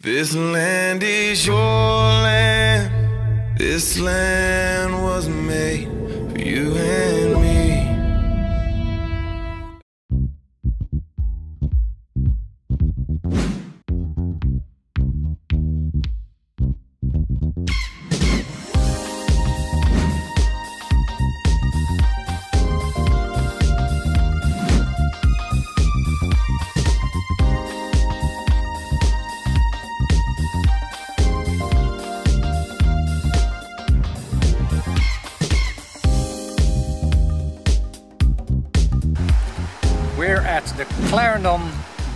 This land is your land. This land was made for you and me. We're at the Clarendon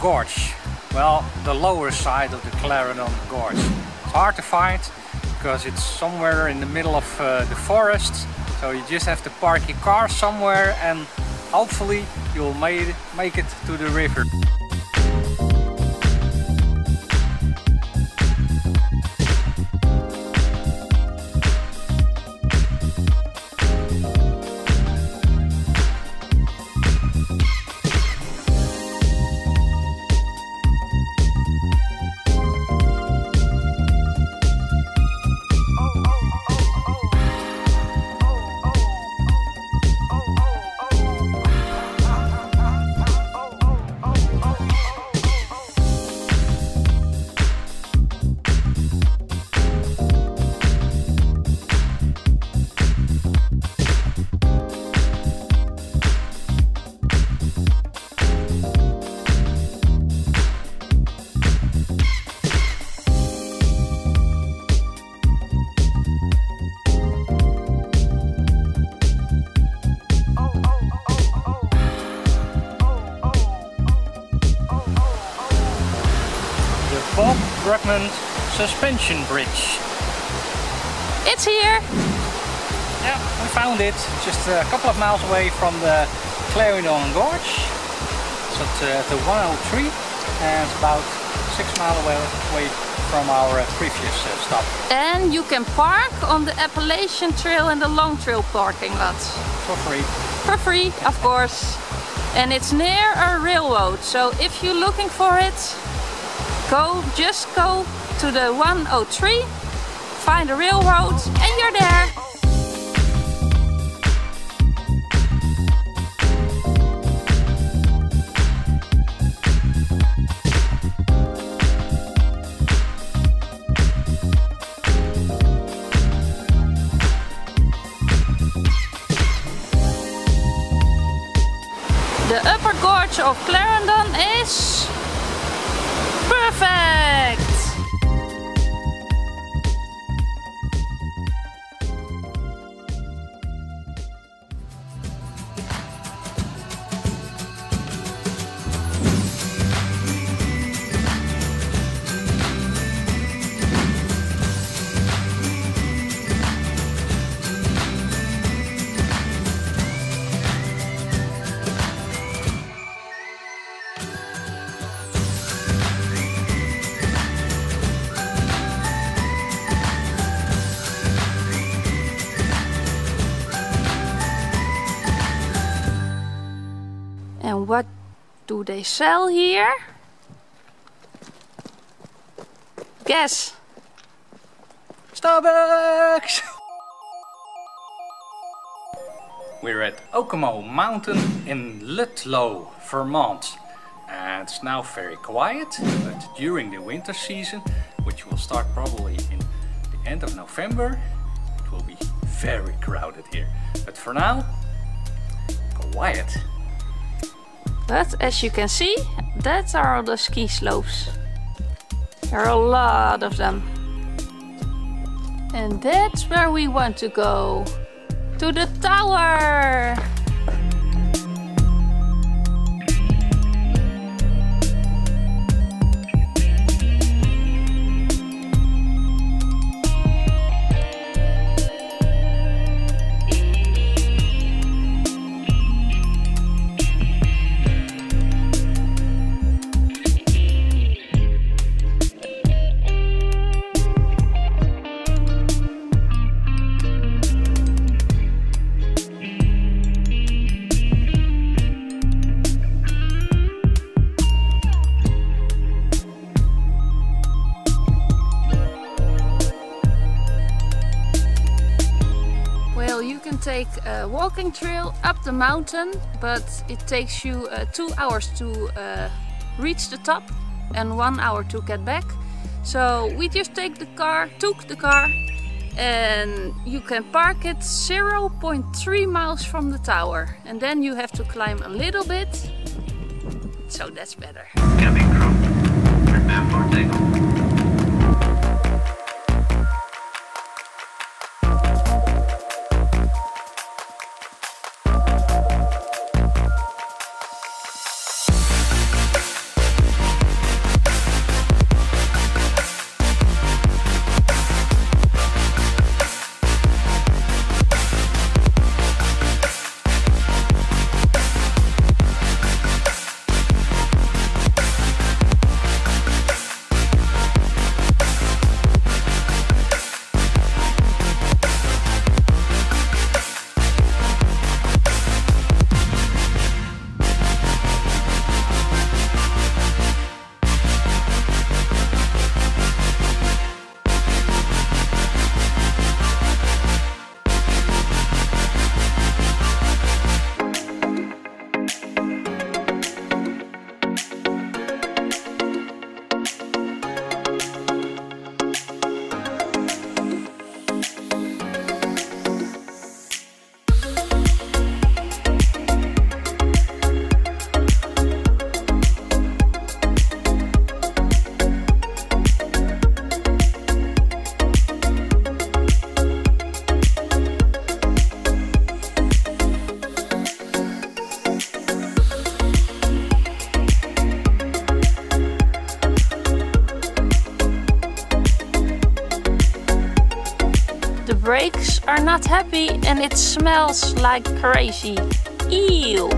Gorge. Well, the lower side of the Clarendon Gorge. It's hard to find because it's somewhere in the middle of the forest. So you just have to park your car somewhere and hopefully you'll make it to the river. Bob Brugmann suspension bridge. It's here! Yeah, we found it just a couple of miles away from the Clarendon Gorge. So it's at the 103 and about 6 miles away from our previous stop. And you can park on the Appalachian Trail and the Long Trail parking lot. For free. For free, of course. And it's near a railroad, so if you're looking for it, just go to the 103, find the railroad, and you're there. The upper gorge of Clarendon is perfect! And what do they sell here? Guess! Starbucks! We're at Okemo Mountain in Ludlow, Vermont. And it's now very quiet, but during the winter season, which will start probably in the end of November, it will be very crowded here. But for now, quiet. But as you can see, that's are the ski slopes. There are a lot of them. And that's where we want to go. To the tower! take a walking trail up the mountain, but it takes you 2 hours to reach the top and 1 hour to get back. So we just took the car, and you can park it 0.3 miles from the tower, and then you have to climb a little bit, so that's better. Cabin crew, prepare for takeoff. The brakes are not happy and it smells like crazy. Ew!